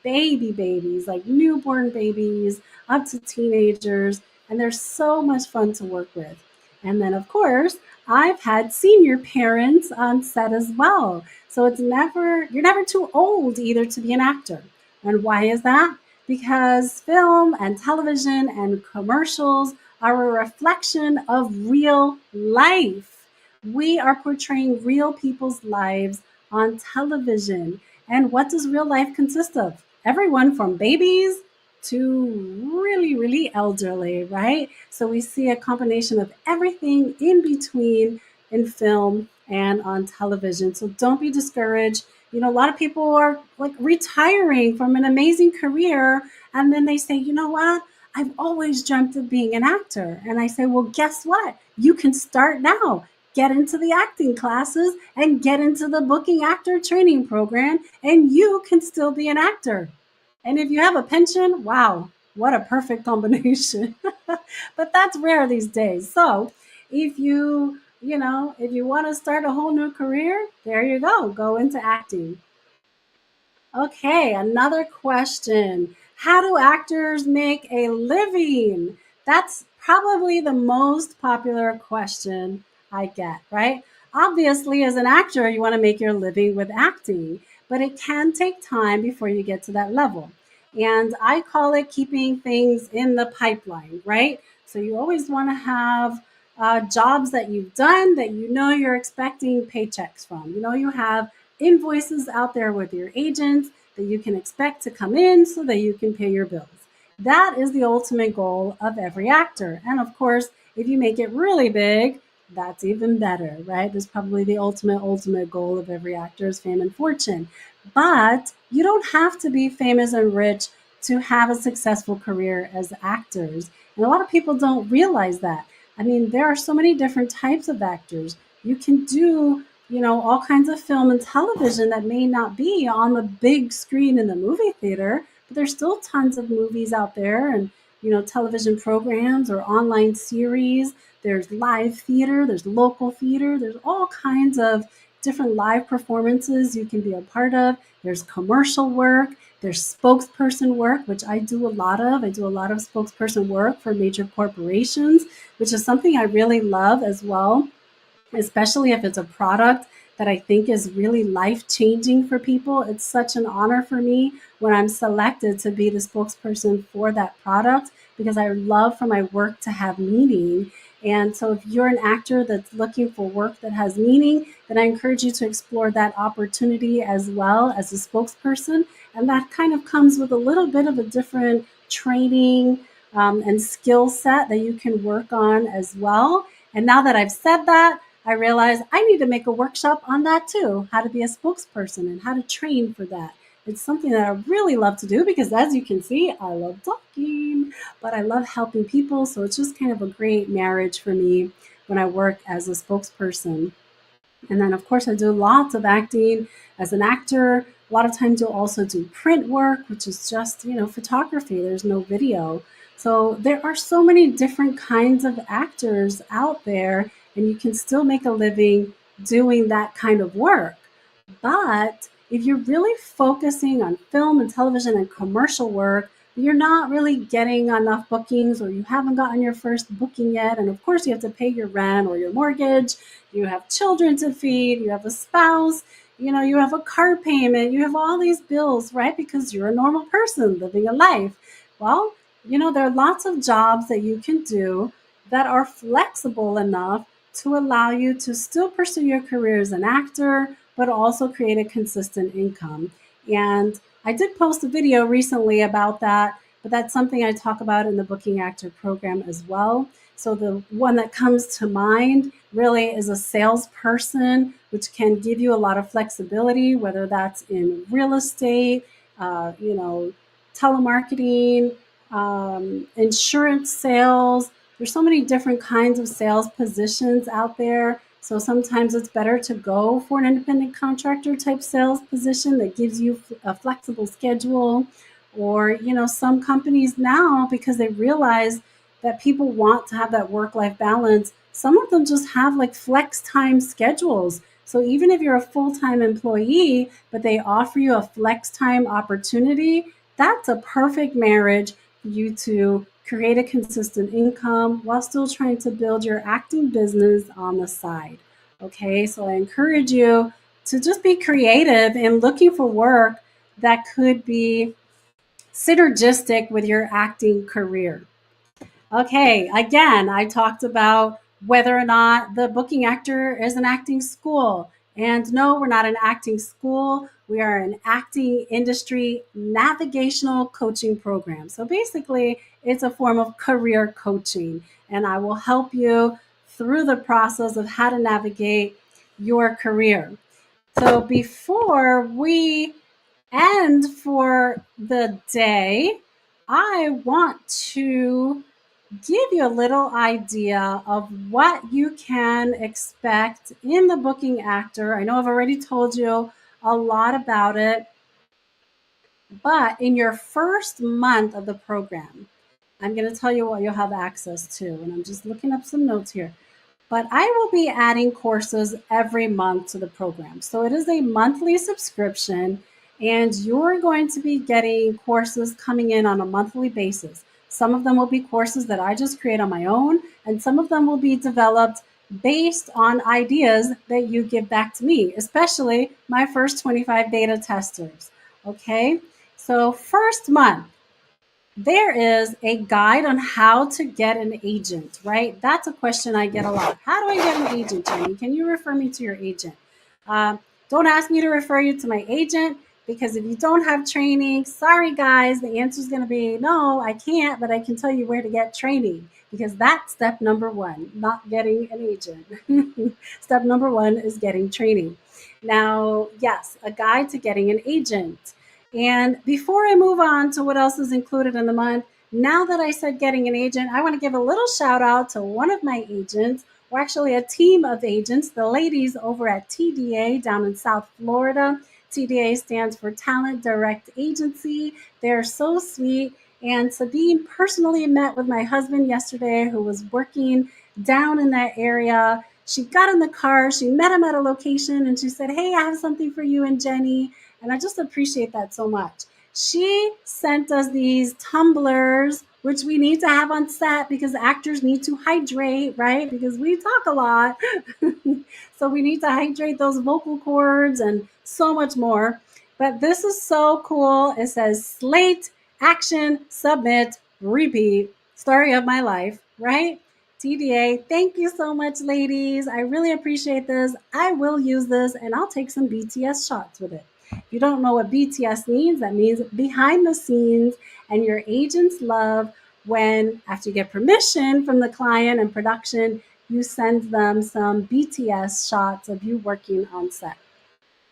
babies, like newborn babies up to teenagers, and they're so much fun to work with. And then, of course, I've had senior parents on set as well. So you're never too old either to be an actor. And why is that? Because film and television and commercials are a reflection of real life. We are portraying real people's lives on television. And what does real life consist of? Everyone from babies to really, really elderly, right? So we see a combination of everything in between in film and on television. So don't be discouraged. A lot of people are like retiring from an amazing career, and then they say, you know what? I've always dreamt of being an actor. And I say, well, guess what? You can start now. Get into the acting classes and get into the booking actor training program, and you can still be an actor. And if you have a pension, wow, what a perfect combination. But that's rare these days. So if you want to start a whole new career, there you go. Go into acting. Okay, another question. How do actors make a living? That's probably the most popular question I get, right? Obviously, as an actor, you want to make your living with acting, but it can take time before you get to that level. And I call it keeping things in the pipeline, right? So you always want to have jobs that you've done that you know you're expecting paychecks from. You know, you have invoices out there with your agents that you can expect to come in so that you can pay your bills. That is the ultimate goal of every actor. And of course, if you make it really big, that's even better, right? That's probably the ultimate goal of every actor is fame and fortune. But you don't have to be famous and rich to have a successful career as actors. And a lot of people don't realize that. I mean, there are so many different types of actors. You can do, all kinds of film and television that may not be on the big screen in the movie theater, but there's still tons of movies out there and, television programs or online series. There's live theater, there's local theater, there's all kinds of different live performances you can be a part of. There's commercial work, there's spokesperson work, which I do a lot of. I do a lot of spokesperson work for major corporations, which is something I really love as well, especially if it's a product that I think is really life changing for people. It's such an honor for me when I'm selected to be the spokesperson for that product because I love for my work to have meaning. And so, if you're an actor that's looking for work that has meaning, then I encourage you to explore that opportunity as well as a spokesperson. And that kind of comes with a little bit of a different training and skill set that you can work on as well. And now that I've said that, I realized I need to make a workshop on that too, how to be a spokesperson and how to train for that. It's something that I really love to do because, as you can see, I love talking, but I love helping people. So it's just kind of a great marriage for me when I work as a spokesperson. And then, of course, I do lots of acting as an actor. A lot of times, you'll also do print work, which is just, photography. There's no video. So there are so many different kinds of actors out there, and you can still make a living doing that kind of work. But if you're really focusing on film and television and commercial work, you're not really getting enough bookings or you haven't gotten your first booking yet. And of course, you have to pay your rent or your mortgage. You have children to feed. You have a spouse. You have a car payment. You have all these bills, right? Because you're a normal person living a life. Well, there are lots of jobs that you can do that are flexible enough to allow you to still pursue your career as an actor, but also create a consistent income. And I did post a video recently about that, but that's something I talk about in the Booking Actor program as well. So the one that comes to mind really is a salesperson, which can give you a lot of flexibility, whether that's in real estate, telemarketing, insurance sales. There's so many different kinds of sales positions out there. So sometimes it's better to go for an independent contractor type sales position that gives you a flexible schedule. Or, some companies now, because they realize that people want to have that work life balance, some of them just have like flex time schedules. So even if you're a full time employee, but they offer you a flex time opportunity, that's a perfect marriage for you to create a consistent income while still trying to build your acting business on the side. Okay, so I encourage you to just be creative in looking for work that could be synergistic with your acting career. Okay, again, I talked about whether or not the booking actor is an acting school. And no, we're not an acting school. We are an acting industry navigational coaching program. So basically, it's a form of career coaching. And I will help you through the process of how to navigate your career. So before we end for the day, I want to give you a little idea of what you can expect in the booking actor. I know I've already told you a lot about it, but in your first month of the program, I'm going to tell you what you'll have access to. And I'm just looking up some notes here. But I will be adding courses every month to the program. So it is a monthly subscription, and you're going to be getting courses coming in on a monthly basis. Some of them will be courses that I just create on my own, and some of them will be developed based on ideas that you give back to me, especially my first 25 beta testers. Okay, so first month, there is a guide on how to get an agent, right? That's a question I get a lot. How do I get an agent, Jenny? Can you refer me to your agent? Uh, don't ask me to refer you to my agent because if you don't have training, sorry guys, the answer is going to be no, I can't, but I can tell you where to get training because that's step number one, not getting an agent. Step number one is getting training. Now, yes, a guide to getting an agent. And before I move on to what else is included in the month, now that I said getting an agent, I want to give a little shout out to one of my agents, or actually a team of agents, the ladies over at TDA down in South Florida. TDA stands for Talent Direct Agency. They're so sweet. And Sabine personally met with my husband yesterday, who was working down in that area. She got in the car, she met him at a location, and she said, "Hey, I have something for you and Jenny." And I just appreciate that so much. She sent us these tumblers, which we need to have on set because actors need to hydrate, right? Because we talk a lot. So we need to hydrate those vocal cords and so much more. But this is so cool. It says slate, action, submit, repeat, story of my life, right? TDA, thank you so much, ladies. I really appreciate this. I will use this and I'll take some BTS shots with it. If you don't know what BTS means, that means behind the scenes, and your agents love when, after you get permission from the client and production, you send them some BTS shots of you working on set.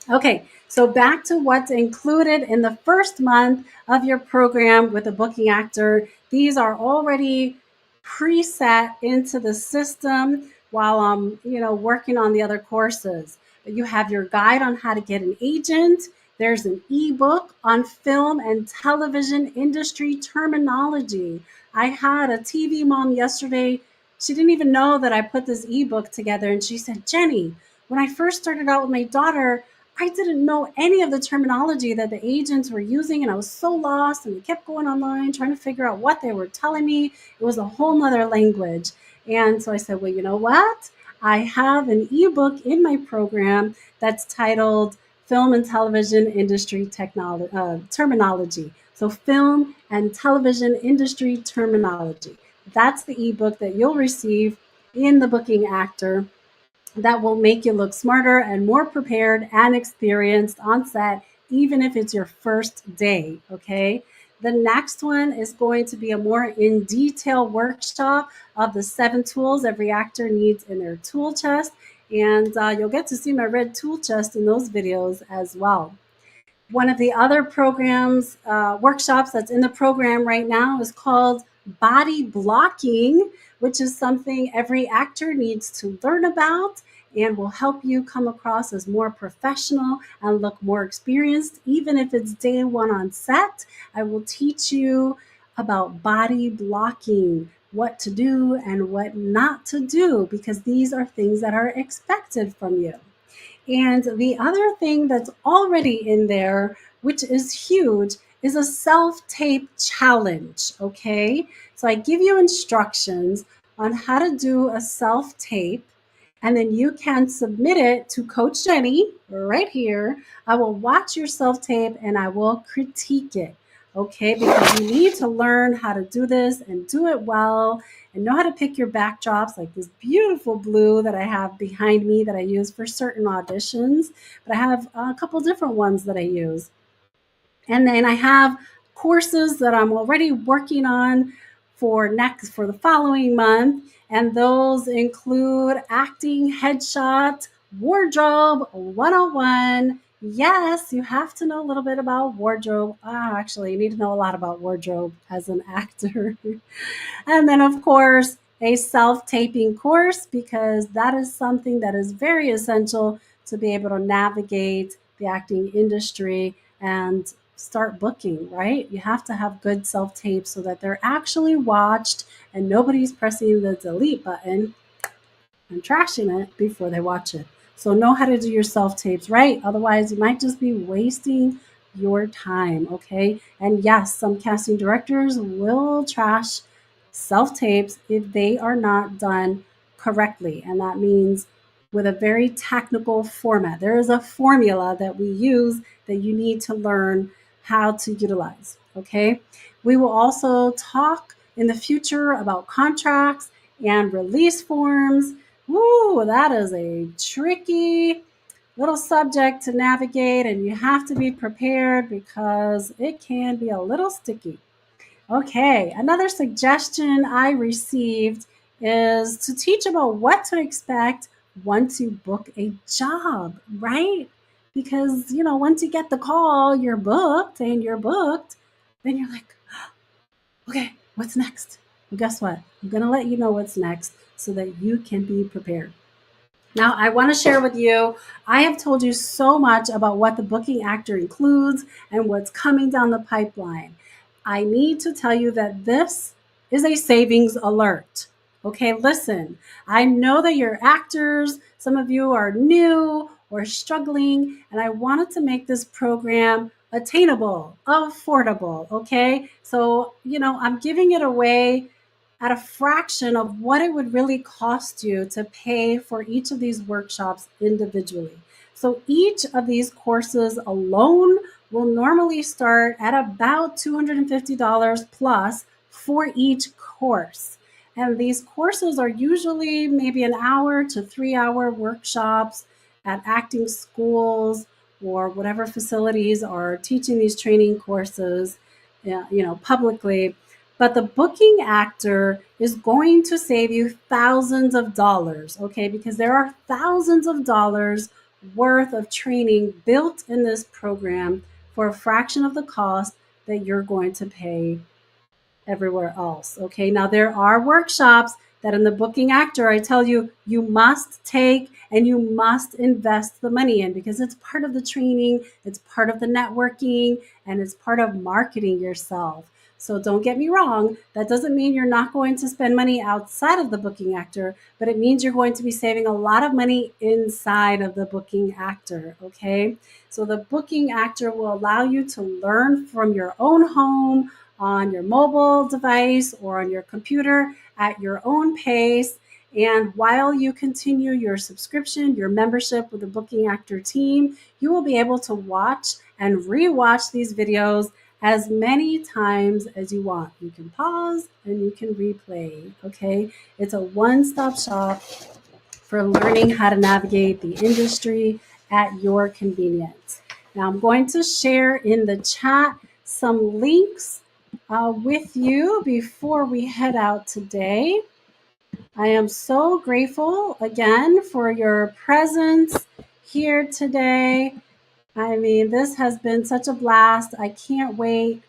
Okay, so back to what's included in the first month of your program with a booking actor. These are already preset into the system while I'm, working on the other courses. You have your guide on how to get an agent. There's an ebook on film and television industry terminology. I had a TV mom yesterday. She didn't even know that I put this ebook together, and she said, "Jenny, when I first started out with my daughter, I didn't know any of the terminology that the agents were using, and I was so lost. And we kept going online trying to figure out what they were telling me. It was a whole nother language." And so I said, "Well, you know what? I have an ebook in my program that's titled Film and Television Industry Terminology." So, film and television industry terminology. That's the ebook that you'll receive in the booking actor that will make you look smarter and more prepared and experienced on set, even if it's your first day. Okay. The next one is going to be a more in detail workshop of the 7 tools every actor needs in their tool chest. And you'll get to see my red tool chest in those videos as well. One of the other programs, workshops that's in the program right now is called body blocking, which is something every actor needs to learn about and will help you come across as more professional and look more experienced. Even if it's day one on set, I will teach you about body blocking, what to do and what not to do, because these are things that are expected from you. And the other thing that's already in there, which is huge, is a self tape challenge. Okay. So I give you instructions on how to do a self tape, and then you can submit it to Coach Jenny right here. I will watch your self tape and I will critique it. Okay, because you need to learn how to do this and do it well and know how to pick your backdrops, like this beautiful blue that I have behind me that I use for certain auditions. But I have a couple different ones that I use. And then I have courses that I'm already working on for the following month. And those include acting headshot, wardrobe 101. Yes, you have to know a little bit about wardrobe. Actually, you need to know a lot about wardrobe as an actor. And then, of course, a self taping course, because that is something that is very essential to be able to navigate the acting industry and start booking, right? You have to have good self tapes so that they're actually watched and nobody's pressing the delete button and trashing it before they watch it. So know how to do your self tapes right. Otherwise, you might just be wasting your time. Okay. And yes, some casting directors will trash self tapes if they are not done correctly. And that means with a very technical format. There is a formula that we use that you need to learn how to utilize. Okay. We will also talk in the future about contracts and release forms. Woo, that is a tricky little subject to navigate, and you have to be prepared because it can be a little sticky. Okay, another suggestion I received is to teach about what to expect once you book a job, right? Because, once you get the call, you're booked and you're booked, then you're like, okay, what's next? Well, guess what? I'm going to let you know what's next so that you can be prepared. Now, I want to share with you, I have told you so much about what the booking actor includes and what's coming down the pipeline. I need to tell you that this is a savings alert. Okay, listen, I know that you're actors, some of you are new or struggling, and I wanted to make this program attainable, affordable. Okay, so, I'm giving it away at a fraction of what it would really cost you to pay for each of these workshops individually. So each of these courses alone will normally start at about $250 plus for each course. And these courses are usually maybe an hour to 3 hour workshops at acting schools or whatever facilities are teaching these training courses, publicly. But the booking actor is going to save you thousands of dollars, okay? Because there are thousands of dollars worth of training built in this program for a fraction of the cost that you're going to pay everywhere else. Okay. Now there are workshops that in the booking actor, I tell you, you must take and you must invest the money in because it's part of the training, it's part of the networking, and it's part of marketing yourself. So don't get me wrong. That doesn't mean you're not going to spend money outside of the booking actor, but it means you're going to be saving a lot of money inside of the booking actor. Okay. So the booking actor will allow you to learn from your own home on your mobile device or on your computer at your own pace. And while you continue your subscription, your membership with the Booking Actor team, you will be able to watch and rewatch these videos as many times as you want. You can pause and you can replay. Okay. It's a one-stop shop for learning how to navigate the industry at your convenience. Now, I'm going to share in the chat some links with you before we head out today. I am so grateful again for your presence here today. I mean, this has been such a blast. I can't wait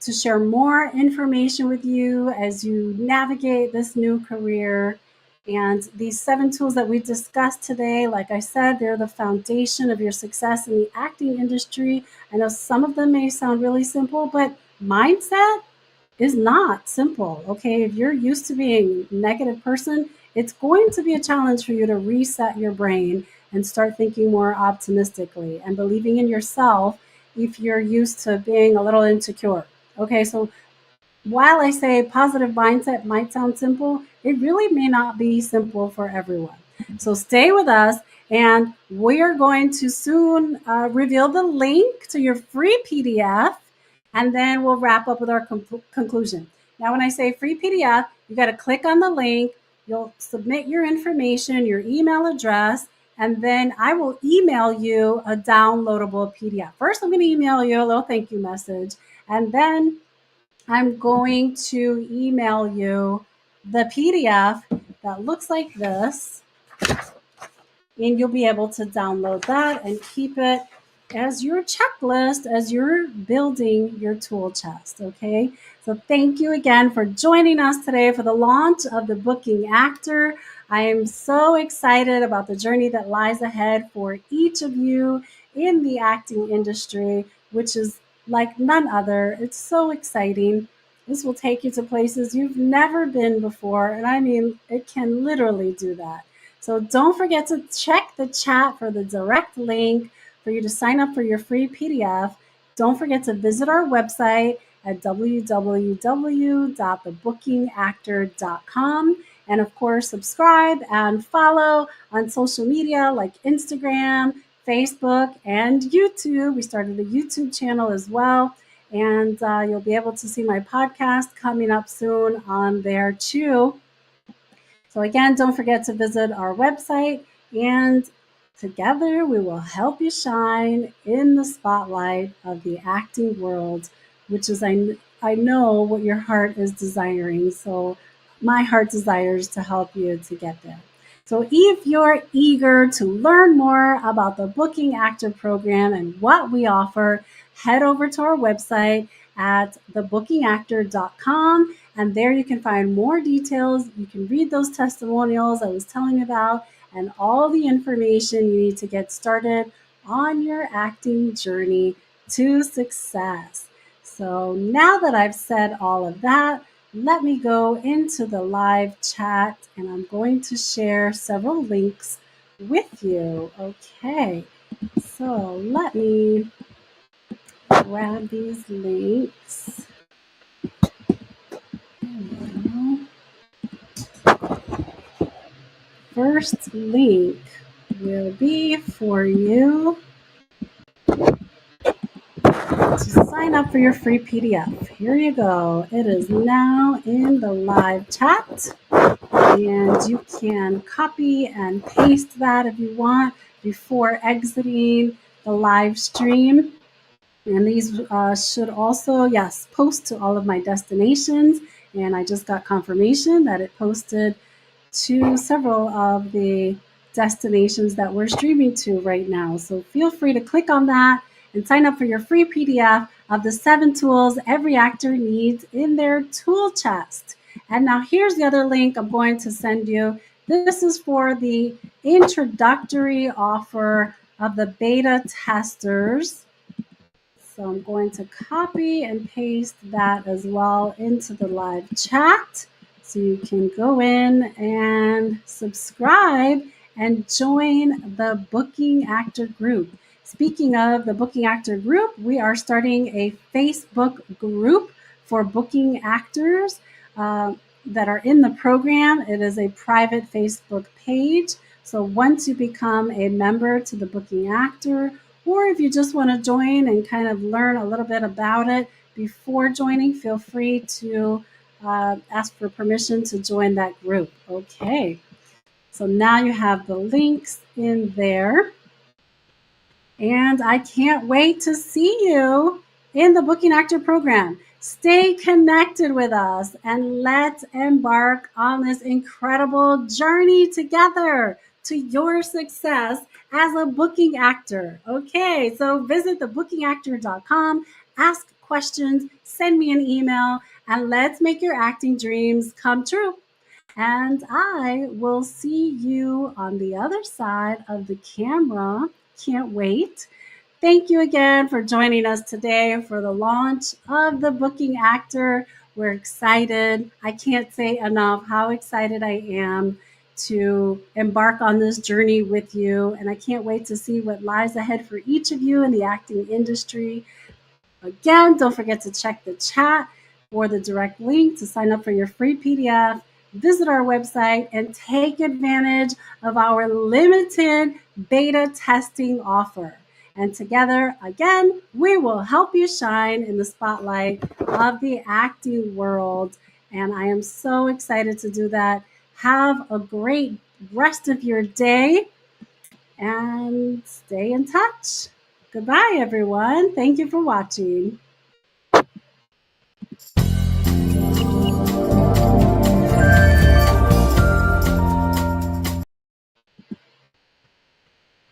to share more information with you as you navigate this new career. And these 7 tools that we discussed today, like I said, they're the foundation of your success in the acting industry. I know some of them may sound really simple, but mindset is not simple. Okay. If you're used to being a negative person, it's going to be a challenge for you to reset your brain and start thinking more optimistically and believing in yourself if you're used to being a little insecure. Okay. So while I say positive mindset might sound simple, it really may not be simple for everyone. So stay with us, and we're going to soon reveal the link to your free PDF, and then we'll wrap up with our conclusion. Now, when I say free PDF, you got to click on the link, you'll submit your information, your email address, and then I will email you a downloadable PDF. First, I'm going to email you a little thank you message, and then I'm going to email you the PDF that looks like this, and you'll be able to download that and keep it as your checklist as you're building your tool chest. Okay. So thank you again for joining us today for the launch of the Booking Actor. I am so excited about the journey that lies ahead for each of you in the acting industry, which is like none other. It's so exciting. This will take you to places you've never been before. And I mean, it can literally do that. So don't forget to check the chat for the direct link for you to sign up for your free PDF. Don't forget to visit our website at www.thebookingactor.com And of course, subscribe and follow on social media like Instagram, Facebook, and YouTube. We started a YouTube channel as well. And you'll be able to see my podcast coming up soon on there too. So, again, don't forget to visit our website, and together we will help you shine in the spotlight of the acting world, which is, I know what your heart is desiring. So, my heart desires to help you to get there. So, if you're eager to learn more about the Booking Actor program and what we offer, head over to our website at thebookingactor.com, and there you can find more details. You can read those testimonials I was telling you about and all the information you need to get started on your acting journey to success. So now that I've said all of that, let me go into the live chat, and I'm going to share several links with you. Okay, so let me grab these links. First link will be for you to sign up for your free PDF. Here you go. It is now in the live chat, and you can copy and paste that if you want before exiting the live stream. And these should also, yes, post to all of my destinations. And I just got confirmation that it posted to several of the destinations that we're streaming to right now. So feel free to click on that and sign up for your free PDF of the 7 tools every actor needs in their tool chest. And now here's the other link I'm going to send you. This is for the introductory offer of the beta testers. So I'm going to copy and paste that as well into the live chat. So you can go in and subscribe and join the Booking Actor group. Speaking of the Booking Actor group, we are starting a Facebook group for booking actors that are in the program. It is a private Facebook page. So once you become a member to the Booking Actor, or if you just want to join and kind of learn a little bit about it before joining, feel free to ask for permission to join that group. Okay, so now you have the links in there. And I can't wait to see you in the Booking Actor program. Stay connected with us and let's embark on this incredible journey together to your success as a booking actor. Okay, so visit thebookingactor.com, ask questions, send me an email, and let's make your acting dreams come true. And I will see you on the other side of the camera. Can't wait. Thank you again for joining us today for the launch of the Booking Actor. We're excited. I can't say enough how excited I am to embark on this journey with you. And I can't wait to see what lies ahead for each of you in the acting industry. Again, don't forget to check the chat for the direct link to sign up for your free PDF. Visit our website and take advantage of our limited beta testing offer. And together, again, we will help you shine in the spotlight of the acting world. And I am so excited to do that. Have a great rest of your day and stay in touch. Goodbye, everyone. Thank you for watching.